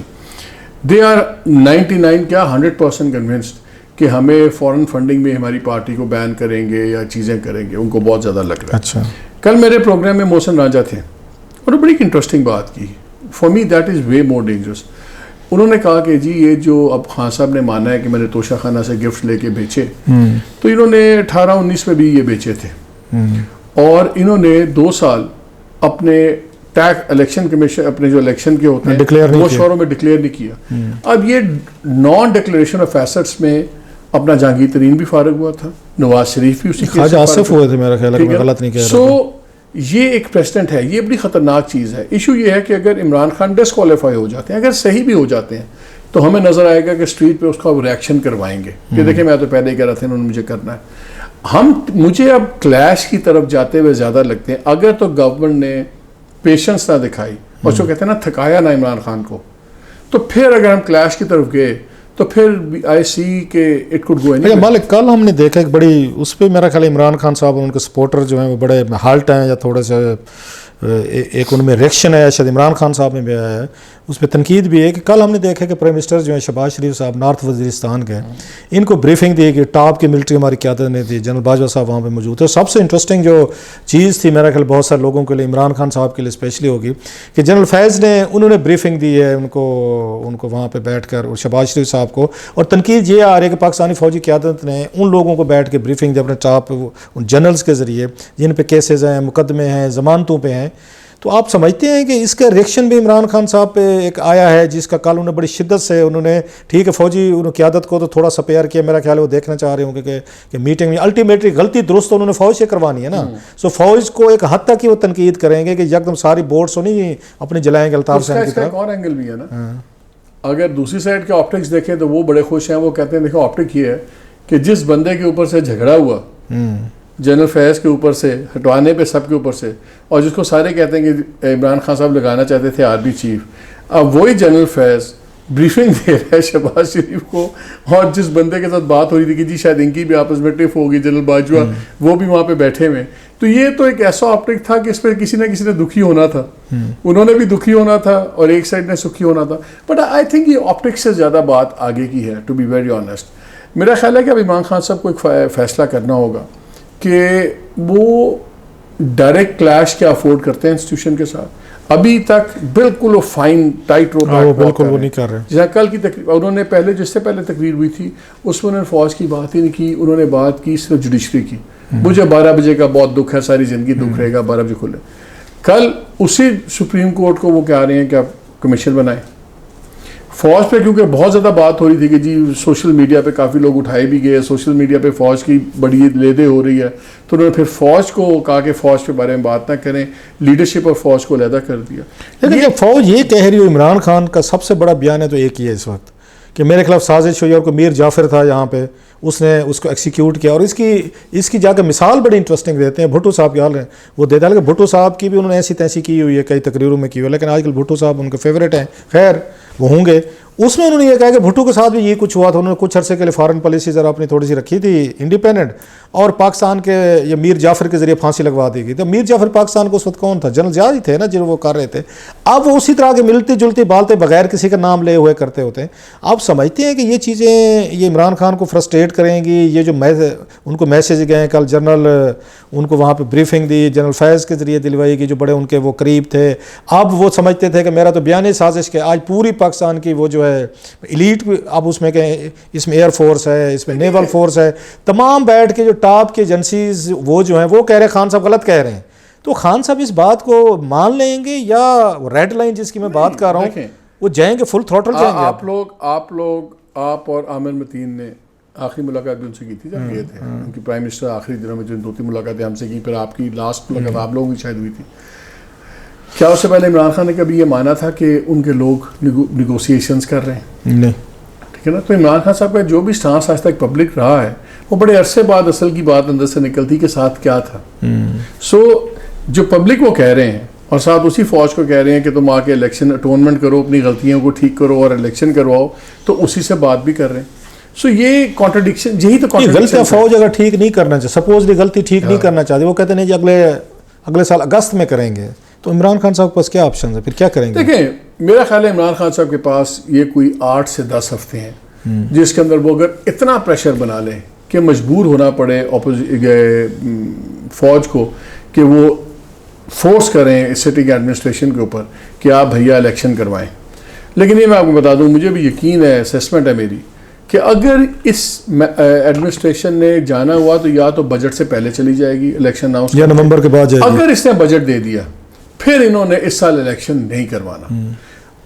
دے آر 99 کیا 100% کنونسڈ کہ ہمیں فورن فنڈنگ میں ہماری پارٹی کو بین کریں گے یا چیزیں کریں گے, ان کو بہت زیادہ لگ رہا ہے. اچھا, کل میرے پروگرام میں محسن راجہ تھے, انہوں نے بڑی انٹرسٹنگ بات کی. For me that is way more dangerous. انہوں نے کہا کہ جی یہ جو اب خان صاحب نے مانا ہے کہ میں نے توشہ خانہ سے گفٹ لے کے بیچے, تو انہوں نے 18-19 میں بھی یہ بیچے تھے, اور انہوں نے 2 سال اپنے ٹیک الیکشن کمیشن, اپنے جو الیکشن کے ہوتے ہیں وہ شہروں میں ڈکلیئر نہیں کیا. اب یہ نان ڈکلیریشن آف ایسٹس میں اپنا جہانگیر ترین بھی فارغ ہوا تھا, نواز شریف بھی اسی خواجہ آصف ہوئے تھے میرا خیال ہے, میں غلط نہیں کہہ رہا. سو یہ ایک پریسیڈنٹ ہے, یہ بڑی خطرناک چیز ہے. ایشو یہ ہے کہ اگر عمران خان ڈسکوالیفائی ہو جاتے ہیں, اگر صحیح بھی ہو جاتے ہیں, تو ہمیں نظر آئے گا کہ اسٹریٹ پہ اس کا ریئیکشن کروائیں گے کہ دیکھیں میں تو پہلے ہی کہہ رہا تھا, انہوں نے مجھے کرنا ہے. مجھے اب کلیش کی طرف جاتے ہوئے زیادہ لگتے ہیں. اگر تو گورنمنٹ نے پیشنس نہ دکھائی, اور جو کہتے ہیں نا تھکایا نہ عمران خان کو, تو پھر اگر ہم کلیش کی طرف گئے تو پھر آئی سی کہ اٹ کوڈ گو اینی. مالک کل ہم نے دیکھا ایک بڑی, اس پہ میرا خیال عمران خان صاحب ان کے سپورٹر جو ہیں وہ بڑے ہالٹ ہیں, یا تھوڑے سے ایک ان میں ریئیکشن ہے, شاید عمران خان صاحب میں بھی آیا ہے, اس پہ تنقید بھی ہے کہ کل ہم نے دیکھا کہ پرائم منسٹر جو ہیں شہباز شریف صاحب نارتھ وزیرستان کے, ان کو بریفنگ دی کہ ٹاپ کی ملٹری ہماری قیادت نے دی, جنرل باجوہ صاحب وہاں پہ موجود تھے. سب سے انٹرسٹنگ جو چیز تھی میرا خیال بہت سارے لوگوں کے لیے, عمران خان صاحب کے لیے اسپیشلی ہوگی, کہ جنرل فیض نے انہوں نے بریفنگ دی ہے ان کو وہاں پہ بیٹھ کر, اور شہباز شریف صاحب کو. اور تنقید یہ آ رہی ہے کہ پاکستانی فوجی قیادت نے ان لوگوں کو بیٹھ کے بریفنگ دی اپنے ٹاپ ان جنرلز کے ذریعے جن پہ کیسز ہیں, مقدمے ہیں, ضمانتوں پہ ہیں. تو آپ سمجھتے ہیں کہ اس کا ریئیکشن بھی عمران خان صاحب پہ ایک آیا ہے, جس کا کل انہوں نے بڑی شدت سے, انہوں نے ٹھیک ہے فوجی قیادت کو تو تھوڑا سا پیار کیا, میرا خیال ہے وہ دیکھنا چاہ رہے ہوں کہ میٹنگ میں الٹیمیٹلی غلطی درست انہوں نے فوج سے کروانی ہے نا. سو فوج کو ایک حد تک ہی وہ تنقید کریں گے کہ یکدم ساری بورڈس نہیں اپنی جلائیں گے الطاف حسین کی طرح. ایک اور اینگل بھی ہے نا, اگر دوسری سائڈ کے آپٹکس دیکھیں تو وہ بڑے خوش ہیں, وہ کہتے ہیں دیکھو آپٹک یہ ہے کہ جس بندے کے اوپر سے جھگڑا ہوا جنرل فیض کے اوپر سے, ہٹوانے پہ سب کے اوپر سے, اور جس کو سارے کہتے ہیں کہ عمران خان صاحب لگانا چاہتے تھے آرمی چیف, اب وہی جنرل فیض بریفنگ دے رہا ہے شہباز شریف کو, اور جس بندے کے ساتھ بات ہو رہی تھی کہ جی شاید ان کی بھی آپس میں ٹف ہوگی, جنرل باجوہ, وہ بھی وہاں پہ بیٹھے ہوئے. تو یہ تو ایک ایسا آپٹک تھا کہ اس پہ کسی نہ دکھی ہونا تھا, انہوں نے بھی دکھی ہونا تھا اور ایک سائڈ نے سکھی ہونا تھا. بٹ آئی تھنک یہ آپٹک سے زیادہ بات آگے کی ہے, ٹو بی ویری آنیسٹ. میرا خیال ہے کہ اب عمران خان صاحب کو ایک فیصلہ کرنا ہوگا کہ وہ ڈائریکٹ کلیش کیا افورڈ کرتے ہیں انسٹیٹیوشن کے ساتھ. ابھی تک بالکل وہ فائن ٹائٹ روپ بالکل وہ نہیں کر رہے. جہاں کل کی تقریر انہوں نے پہلے جس سے پہلے تقریر ہوئی تھی اس میں انہوں نے فوج کی بات ہی نہیں کی, انہوں نے بات کی صرف جوڈیشری کی. مجھے 12 بجے کا بہت دکھ ہے, ساری زندگی دکھ رہے گا, 12 بجے کھلے. کل اسی سپریم کورٹ کو وہ کہہ رہے ہیں کہ آپ کمیشن بنائیں. فوج پہ کیونکہ بہت زیادہ بات ہو رہی تھی کہ جی سوشل میڈیا پہ کافی لوگ اٹھائے بھی گئے, سوشل میڈیا پہ فوج کی بڑی لیدے ہو رہی ہے, تو انہوں نے پھر فوج کو کہا کہ فوج کے بارے میں بات نہ کریں, لیڈرشپ اور فوج کو علیحدہ کر دیا. لیکن جب فوج یہ کہہ رہی ہو, عمران خان کا سب سے بڑا بیان ہے تو ایک ہی ہے اس وقت کہ میرے خلاف سازش ہوئی, اور کوئی میر جعفر تھا یہاں پہ, اس نے اس کو ایکسیکیوٹ کیا. اور اس کی جا کے مثال بڑی انٹرسٹنگ دیتے ہیں, بھٹو صاحب کے حال ہیں وہ دیتے ہیں, لیکن بھٹو صاحب کی بھی انہوں نے ایسی تیسی کی ہوئی ہے, کئی تقریروں میں کی ہوئی ہے, لیکن آج کل بھٹو صاحب ان کے فیوریٹ ہیں, خیر وہ ہوں گے. اس میں انہوں نے یہ کہا کہ بھٹو کے ساتھ بھی یہ کچھ ہوا تھا, انہوں نے کچھ عرصے کے لیے فارن پالیسی ذرا اپنی تھوڑی سی رکھی تھی انڈیپینڈنٹ, اور پاکستان کے یہ میر جعفر کے ذریعے پھانسی لگوا دی گئی. تو میر جعفر پاکستان کو اس وقت کون تھا؟ جنرل ضیاء ہی تھے نا جو وہ کر رہے تھے. اب وہ اسی طرح کے ملتی جلتی بالتے بغیر کسی کا نام لے ہوئے کرتے ہوتے ہیں. آپ سمجھتے ہیں کہ یہ چیزیں یہ عمران خان کو فرسٹریٹ کریں گی؟ یہ جو ان کو میسیج گئے کل جنرل ان کو وہاں پہ بریفنگ دی, جنرل فیض کے ذریعے دلوائی گئی جو بڑے ان کے وہ قریب تھے. اب وہ سمجھتے تھے کہ میرا تو بیان سازش کے, آج پوری پاکستان کی وہ جو ہے ایلیٹ, اب اس میں کہ اس میں ایئر فورس ہے, اس میں نیول فورس ہے, تمام بیٹھ کے جو ٹاپ کے ایجنسیز وہ جو ہیں وہ کہہ رہے ہیں خان صاحب غلط کہہ رہے ہیں. تو خان صاحب اس بات کو مان لیں گے یا ریڈ لائن جس کی میں بات کر رہا ہوں وہ جائیں گے, فل تھروٹل جائیں گے؟ آپ اور عامر متین نے آخری ملاقات بھی ان سے کی تھی جب گئے تھے, ان کی پرائم منسٹر آخری دنوں میں جو 2-3 ملاقاتیں ہم سے کی, پھر آپ کی لاسٹ ملاقات آپ لوگوں کی شاید ہوئی تھی. کیا اس سے پہلے عمران خان نے کبھی یہ مانا تھا کہ ان کے لوگ نیگوسیشنز کر رہے ہیں؟ نہیں. ٹھیک ہے نا. تو عمران خان صاحب کا جو بھی سٹانس آج تک پبلک رہا ہے وہ بڑے عرصے بعد اصل کی بات اندر سے نکلتی کہ ساتھ کیا تھا. سو جو پبلک وہ کہہ رہے ہیں اور ساتھ اسی فوج کو کہہ رہے ہیں کہ تم آ کے الیکشن اٹونمنٹ کرو, اپنی غلطیوں کو ٹھیک کرو اور الیکشن کرواؤ, تو اسی سے بات بھی کر رہے ہیں. سو یہ کانٹرڈکشن, یہی تو غلطیاں فوج اگر ٹھیک نہیں کرنا چاہے, سپوز غلطی ٹھیک نہیں کرنا چاہتے, وہ کہتے ہیں جی اگلے سال اگست میں کریں گے, تو عمران خان صاحب کے پاس کیا آپشن ہے, پھر کیا کریں گے؟ دیکھیں میرا خیال ہے عمران خان صاحب کے پاس یہ کوئی 8 سے 10 ہفتے ہیں جس کے اندر وہ اگر اتنا پریشر بنا لیں کہ مجبور ہونا پڑے فوج کو کہ وہ فورس کریں سٹنگ ایڈمنسٹریشن کے اوپر کہ آپ بھیا الیکشن کروائیں. لیکن یہ میں آپ کو بتا دوں, مجھے بھی یقین ہے, اسیسمنٹ ہے میری, کہ اگر اس ایڈمنسٹریشن نے جانا ہوا تو یا تو بجٹ سے پہلے چلی جائے گی الیکشن نہ, یا نومبر کے بعد جائے گی. اگر اس نے بجٹ دے دیا پھر انہوں نے اس سال الیکشن نہیں کروانا.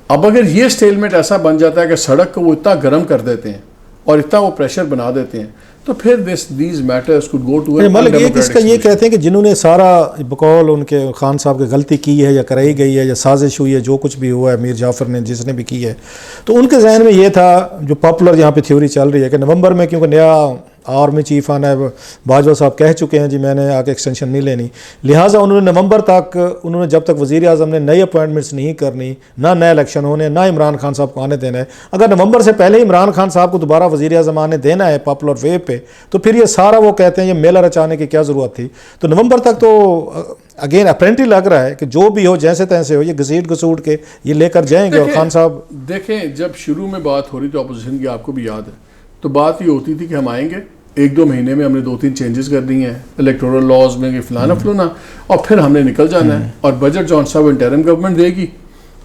اب اگر یہ سٹیلمنٹ ایسا بن جاتا ہے کہ سڑک کو وہ اتنا گرم کر دیتے ہیں اور اتنا وہ پریشر بنا دیتے ہیں, تو پھر these matters could go to مطلب یہ کس کا یہ کہتے ہیں کہ جنہوں نے سارا بقول ان کے خان صاحب کی غلطی کی ہے یا کرائی گئی ہے یا سازش ہوئی ہے, جو کچھ بھی ہوا ہے میر جعفر نے جس نے بھی کی ہے, تو ان کے ذہن میں یہ تھا جو پاپولر یہاں پہ تھیوری چل رہی ہے کہ نومبر میں, کیونکہ نیا آرمی چیف آنا ہے, باجوہ صاحب کہہ چکے ہیں جی میں نے آگے ایکسٹینشن نہیں لینی, لہٰذا انہوں نے نومبر تک, انہوں نے جب تک وزیر اعظم نے نئی اپوائنٹمنٹس نہیں کرنی, نہ نئے الیکشن ہونے, نہ عمران خان صاحب کو آنے دینا ہے. اگر نومبر سے پہلے عمران خان صاحب کو دوبارہ وزیر اعظم آنے دینا ہے پاپولر وے پہ, تو پھر یہ سارا وہ کہتے ہیں یہ میلہ رچانے کی کیا ضرورت تھی. تو نومبر تک تو اگین اپرینٹلی لگ رہا ہے کہ جو بھی ہو جیسے تیسے ہو, یہ گھسیٹ گھسوٹ کے یہ لے کر جائیں گے. اور خان صاحب دیکھیں جب شروع میں بات ہو رہی تو اپوزیشن کی, آپ کو بھی یاد ہے, تو بات یہ ہوتی تھی کہ ہم آئیں گے 1-2 مہینے میں, ہم نے 2-3 چینجز کر دی ہیں الیکٹورل لاز میں, فلانا فلانا, اور پھر ہم نے نکل جانا ہے. اور بجٹ جو صاحب انٹرم گورنمنٹ دے گی,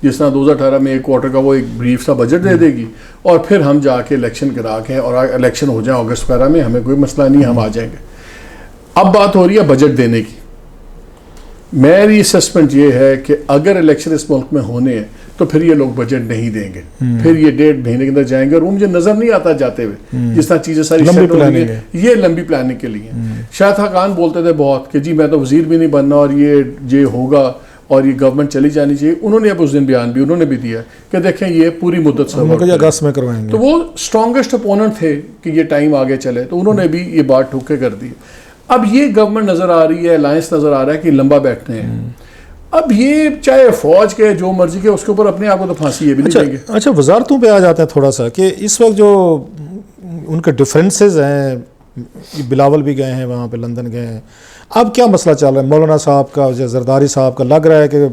جس طرح 2018 میں 1 کوارٹر کا وہ ایک بریف سا بجٹ دے دے گی, اور پھر ہم جا کے الیکشن کرا کے اور الیکشن ہو جائیں اگست وغیرہ میں, ہمیں کوئی مسئلہ نہیں, ہم آ جائیں گے. اب بات ہو رہی ہے بجٹ دینے کی. میری اسسمنٹ یہ ہے کہ اگر الیکشن اس ملک میں ہونے ہیں تو پھر یہ لوگ بجٹ نہیں دیں گے, پھر یہ 1.5 مہینے کے اندر جائیں گے, اور وہ مجھے نظر نہیں آتا جاتے ہوئے جس طرح چیزیں ساری سیٹ ہو رہی ہیں, یہ لمبی پلاننگ کے لیے. شاہد خاقان بولتے تھے بہت کہ جی میں تو وزیر بھی نہیں بننا اور یہ ہوگا اور یہ گورنمنٹ چلی جانی چاہیے. انہوں نے اب اس دن بیان بھی انہوں نے بھی دیا کہ دیکھیں یہ پوری مدت سے اگست میں کروائیں گے, تو وہ اسٹرانگسٹ اپوننٹ تھے کہ یہ ٹائم آگے چلے, تو انہوں نے بھی یہ بات ٹھوک کے کر دی. اب یہ گورنمنٹ نظر آ رہی ہے, الائنس نظر آ رہا ہے کہ لمبا بیٹھتے ہیں. اب یہ چاہے فوج کے جو مرضی کے, اس کے اوپر اپنے آپ کو تو پھانسی یہ بھی نہیں دیں گے. اچھا وزارتوں پہ آ جاتے ہیں تھوڑا سا, کہ اس وقت جو ان کے ڈفرینسز ہیں, بلاول بھی گئے ہیں وہاں پہ, لندن گئے ہیں, اب کیا مسئلہ چل رہا ہے؟ مولانا صاحب کا, زرداری صاحب کا, لگ رہا ہے کہ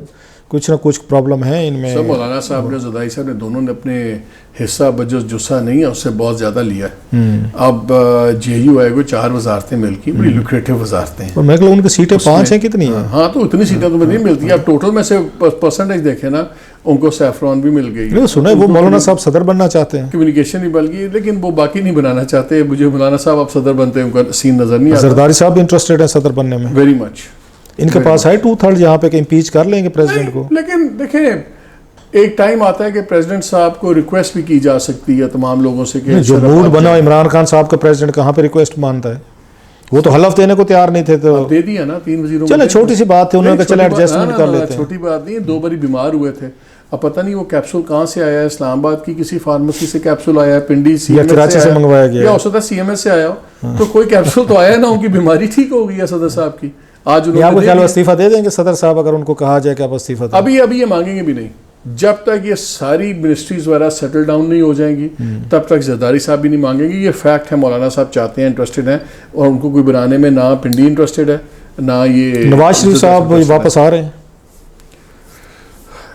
کچھ نہ کچھ پرابلم ہے ان میں. سب مولانا صاحب نے, زرداری صاحب نے, دونوں نے اپنے حصہ جسہ نہیں ہے اس سے بہت زیادہ لیا ہے. اب جے یو آئی کو 4 وزارتیں مل کی, بڑی لوکریٹو وزارتیں ہیں. میں ان کی سیٹیں 5 ہیں, کتنی ہیں؟ ہاں تو اتنی سیٹیں تو نہیں ملتی. اب ٹوٹل میں سے پرسنٹیج دیکھیں نا, ان کو سیفران بھی مل گئی. سنا ہے وہ مولانا صاحب صدر بننا چاہتے ہیں, کمیونیکیشن ہی بل گئی, لیکن وہ باقی نہیں بنانا چاہتے. مجھے مولانا صاحب اب صدر بنتے ہیں ان کا سین نظر نہیں آتا. زرداری صاحب بھی انٹرسٹڈ ہیں صدر بننے میں ویری مچ. ان کے پاس ہے 2/3 یہاں پہ کہ امپیچ کر لیں گے پریزیڈنٹ کو. لیکن دیکھیں ایک ٹائم آتا ہے کہ پریزیڈنٹ صاحب کو ریکویسٹ بھی کی جا سکتی ہے تمام لوگوں سے کہ جو موڈ بنا عمران خان صاحب کا پریزیڈنٹ کہاں پہ ریکویسٹ مانتا ہے. وہ تو حلف دینے کو تیار نہیں تھے تو دے دیا نا 3 وزیروں. چلے چھوٹی سی بات تھی, انہوں نے کہا چلے ایڈجسٹمنٹ کر لیتے ہیں. چھوٹی بات نہیں, 2 باری بیمار ہوئے تھے. اب پتہ نہیں وہ کیپسول کہاں سے آیا ہے, اسلام آباد کی کسی فارمیسی سے کیپسول آیا ہے, پنڈی سی یا کراچی سے منگوایا گیا, یا ہو سکتا ہے سی ایم ایس سے آیا ہو. تو کوئی کیپسول تو آیا نا, ان کی بیماری ٹھیک ہو گئی ہے صدر صاحب کی. آج آپ کو خیال استعفیٰ دے دیں گے صدر صاحب اگر ان کو کہا جائے کہ آپ استعفیٰ دیں؟ ابھی یہ مانگیں گے بھی نہیں. جب تک یہ ساری منسٹریز وغیرہ سیٹل ڈاؤن نہیں ہو جائیں گی تب تک زرداری صاحب بھی نہیں مانگیں گے. یہ فیکٹ ہے, مولانا صاحب چاہتے ہیں, انٹرسٹڈ ہیں, اور ان کو کوئی بنانے میں نہ پنڈی انٹرسٹڈ ہے نہ یہ. نواز شریف صاحب واپس آ رہے ہیں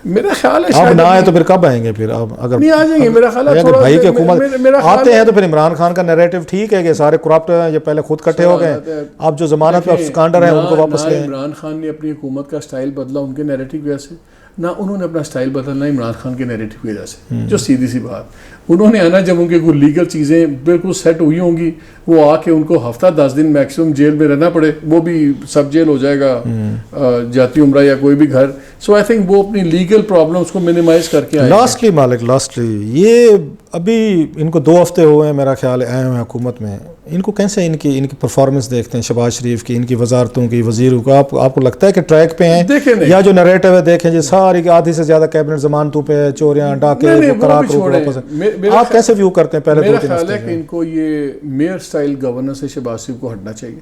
میرا خیال ہے, اب نہ آئے تو پھر کب آئیں گے؟ پھر اب اگر نہیں آ جائیں گے میرا خیال ہے. اگر بھائی کی حکومت آتے ہیں تو پھر عمران خان کا نیریٹو ٹھیک ہے کہ سارے کرپٹ ہیں, یہ پہلے خود کٹھے ہو گئے, اب جو ضمانت پہ سکانڈر ہیں ان کو واپس لیں. عمران خان نے اپنی حکومت کا سٹائل بدلا ان کے نیریٹو کی وجہ سے, نہ انہوں نے اپنا سٹائل بدلنا عمران خان کے نیریٹو کی وجہ سے. جو سیدھی سی بات, انہوں نے آنا جب ان کے کوئی لیگل چیزیں بالکل سیٹ ہوئی ہوں گی, وہ آ کے ان کو ہفتہ 10 دن میکسیمم جیل میں رہنا پڑے, وہ بھی سب جیل ہو جائے گا, جاتی عمرہ یا کوئی بھی گھر. سو آئی تھنک وہ اپنی لیگل پرابلمس کو منیمائز کر کے آئے. لاسٹلی مالک یہ ابھی ان کو 2 ہفتے ہوئے ہیں میرا خیال ہے آئے ہوئے حکومت میں. ان کو کیسے ان کی پرفارمنس دیکھتے ہیں شہباز شریف کی, ان کی وزارتوں کی, وزیروں کو؟ آپ کو لگتا ہے کہ ٹریک پہ ہیں یا جو نریٹو ہے دیکھیں جی ساری آدھی سے زیادہ کیبنٹ ضمانتوں پہ چھوریاں ڈاکے واپس, آپ کیسے ویو کرتے ہیں پہلے 2-3 میرا خیال ہے کہ ان کو یہ میئر سٹائل گورننس سے شہباز شریف کو ہٹنا چاہیے.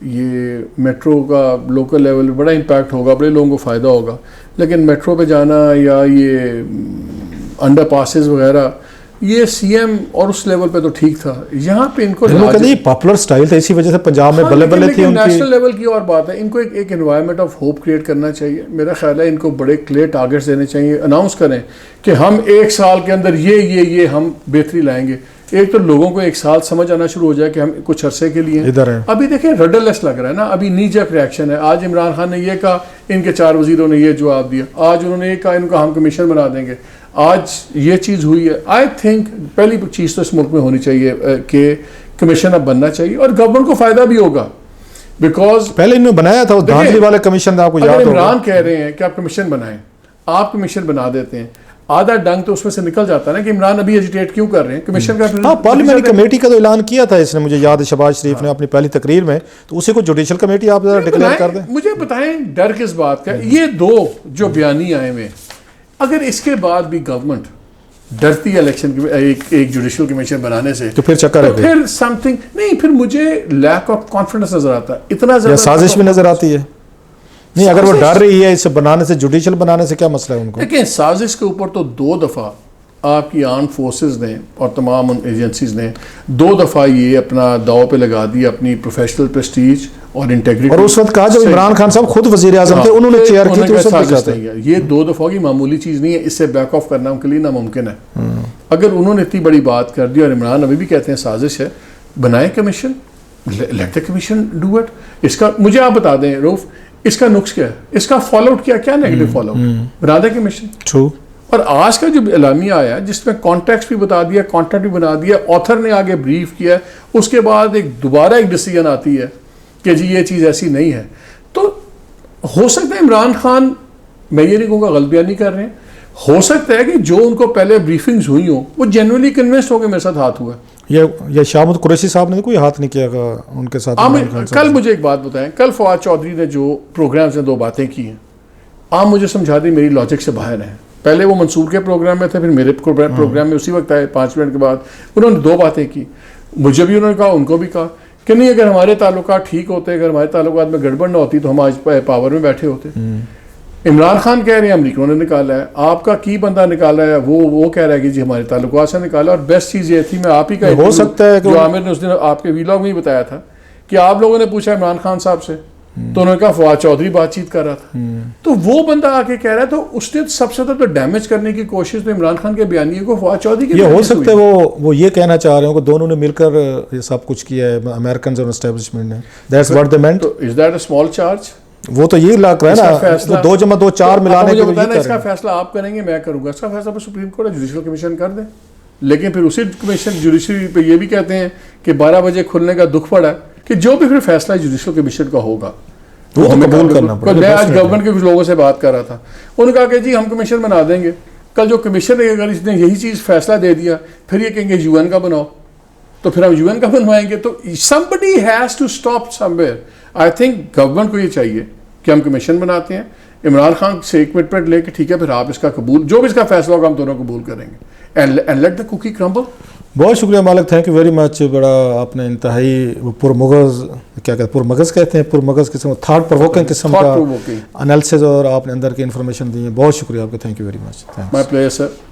یہ میٹرو کا لوکل لیول پہ بڑا امپیکٹ ہوگا, بڑے لوگوں کو فائدہ ہوگا, لیکن میٹرو پہ جانا یا یہ انڈر پاسز وغیرہ یہ سی ایم اور اس لیول پہ تو ٹھیک تھا. یہاں پہ ان کو پاپولر سٹائل تھا, اسی وجہ سے پنجاب میں بلے بلے تھی. نیشنل لیول کی اور بات ہے, ان کو ایک انوائرمنٹ آف ہوپ کریٹ کرنا چاہیے. میرا خیال ہے ان کو بڑے کلیئر ٹارگیٹس دینے چاہیے, اناؤنس کریں کہ ہم 1 سال کے اندر یہ ہم بہتری لائیں گے. ایک تو لوگوں کو 1 سال سمجھ آنا شروع ہو جائے کہ ہم کچھ عرصے کے لیے ادھر ہیں. ابھی دیکھیں رڈر لیس لگ رہا ہے نا, ابھی نی جیک ریاکشن ہے. آج عمران خان نے یہ کہا, ان کے 4 وزیروں نے یہ جواب دیا, آج انہوں نے یہ کہا ان کو ہم کمیشن بنا دیں گے, آج یہ چیز ہوئی ہے. آئی تھنک پہلی چیز تو اس ملک میں ہونی چاہیے کہ کمیشن اب بننا چاہیے اور گورنمنٹ کو فائدہ بھی ہوگا, بیکاز پہلے انہوں نے بنایا تھا دھاندلی والا کمیشن, آپ کو یاد ہوگا. عمران کہہ رہے ہیں کہ آپ کمیشن بنائیں, آپ کمیشن بنا دیتے ہیں, آدھا ڈنگ تو اس میں سے نکل جاتا ہے نا کہ عمران ابھی ایجیٹیٹ کیوں کر رہے ہیں کمیشن کا. ہاں پارلیمنٹری کمیٹی کا تو اعلان کیا تھا اس نے, مجھے یاد ہے شہباز شریف نے اپنی پہلی تقریر میں, تو اسی کو جوڈیشل کمیٹی آپ ڈکلیئر کر دیں. مجھے بتائیں ڈر کس بات کا؟ یہ 2 جو بیانی آئے ہوئے, اگر اس کے بعد بھی گورنمنٹ ڈرتی ہے الیکشن ایک جوڈیشل کمیشن بنانے سے, تو پھر چکر ہے, پھر سم تھنگ نہیں, پھر مجھے لیک آف کانفیڈنس نظر آتا ہے. اتنا زیادہ سازش بھی نظر آتی ہے. نہیں اگر وہ ڈر رہی ہے اسے بنانے سے, جوڈیشل بنانے سے, کیا مسئلہ ہے ان کو؟ دیکھیں سازش کے اوپر تو 2 دفعہ آپ کی آرم فورسز نے اور تمام ایجنسیز نے 2 دفعہ یہ اپنا داؤ پہ لگا دیا اپنی پروفیشنل پریسٹیج اور انٹیگریٹی. اور اس وقت کہا جب عمران خان صاحب خود وزیر اعظم تھے, انہوں نے چیئر کی تھی, اس وقت کہتے ہیں یہ 2 دفعہ کی معمولی چیز نہیں ہے, اس سے بیک آف کرنا ان کے لیے ناممکن ہے. اگر انہوں نے اتنی بڑی بات کر دی اور عمران ابھی بھی کہتے ہیں سازش ہے, بنائیں commission, let the commission do it. اس کا مجھے آپ بتا دیں روف, اس کا نقص کیا ہے, اس کا فالو آؤٹ کیا نیگیٹو فالو آؤٹ؟ بنا دیں کمیشن. ٹرو. اور آج کا جو اعلامیہ آیا جس میں کانٹیکسٹ بھی بتا دیا, کانٹیکٹ بھی بنا دیا, آتھر نے آگے بریف کیا, اس کے بعد دوبارہ ایک ڈیسیجن آتی ہے کہ جی یہ چیز ایسی نہیں ہے. تو ہو سکتا ہے عمران خان, میں یہ نہیں کہوں گا غلط بیانی کر رہے ہیں, ہو سکتا ہے کہ جو ان کو پہلے بریفنگز ہوئی ہوں وہ جنرلی کنوینسڈ ہو کے میرے ساتھ ہاتھ ہوا. یہ شاہمود قریشی صاحب نے کوئی ہاتھ نہیں کیا ان کے ساتھ. کل مجھے ایک بات بتائیں, کل فواد چودھری نے جو پروگرامز میں 2 باتیں کی ہیں, آپ مجھے سمجھا دیں میری لاجک سے باہر ہیں. پہلے وہ منصور کے پروگرام میں تھے, پھر میرے پروگرام میں اسی وقت آئے 5 منٹ کے بعد. انہوں نے 2 باتیں کی, مجھے بھی انہوں نے کہا, ان کو بھی کہا کہ نہیں اگر ہمارے تعلقات ٹھیک ہوتے, اگر ہمارے تعلقات میں گڑبڑ نہ ہوتی تو ہم آج پاور میں بیٹھے ہوتے. عمران خان کہہ رہے ہیں امریکوں نے نکالا ہے, آپ کا کی بندہ نکالا ہے, وہ کہہ رہا ہے کہ جی ہمارے تعلقات سے نکالا. اور بیسٹ چیز یہ تھی, میں آپ ہی کا ہو سکتا ہے کہ جو عامر نے اس دن آپ کے ویلاگ میں ہی بتایا تھا کہ آپ لوگوں نے پوچھا عمران خان صاحب سے, تو انہوں نے کہا فواد چودھری بات چیت کر رہا تھا. تو وہ بندہ آ کے کہہ رہا ہے, تو اس نے سب سے زیادہ ڈیمیج کرنے کی کوشش تو عمران خان کے بیانیے کو فواد چودھری کی. یہ ہو سکتا ہے وہ یہ کہنا چاہ رہے ہوں کہ دونوں نے مل کر یہ سب کچھ کیا ہے, امریکنز اور اسٹیبلشمنٹ نے. That's what they meant. Is that a small charge? وہ تو یہ لگ رہا ہے نا 2 + 2 4 ملانے کے لیے. اس کا فیصلہ آپ کریں گے, میں کروں گا. اس کا فیصلہ سپریم کورٹ ہے, جوڈیشل کمیشن کر دیں. لیکن پھر اسی کمیشن جوڈیشری پہ یہ بھی کہتے ہیں کہ 12 بجے کھلنے کا دکھ پڑا ہے, کہ جو بھی پھر فیصلہ جوڈیشل کمیشن کا ہوگا وہ ہمیں قبول کرنا پڑے گا. میں آج گورنمنٹ کے کچھ لوگوں سے بات کر رہا تھا, انہوں نے کہا کہ جی ہم کمیشن بنا دیں گے. کل جو کمیشن ہے اگر اس نے یہی چیز فیصلہ دے دیا پھر یہ کہیں گے یو این کا بناؤ, تو پھر ہم یو این کا بنوائیں گے. تو somebody has to stop somewhere. I think government کو یہ چاہیے کہ ہم کمیشن بناتے ہیں, عمران خان سے ایک کمٹمنٹ لے کے ٹھیک ہے پھر آپ اس کا قبول, جو بھی اس کا فیصلہ ہوگا ہم دونوں قبول کریں گے, and let the cookie crumble. بہت شکریہ مالک, تھینک یو ویری مچ. بڑا آپ نے انتہائی پرمغز کیا کہتے ہیں, پرمغز کہتے ہیں, پرمغز قسم, تھاٹ پرووکنگ قسم کا انالیسز اور آپ نے اندر کی انفارمیشن دی ہے. بہت شکریہ آپ کا, thank you very much. My pleasure, sir.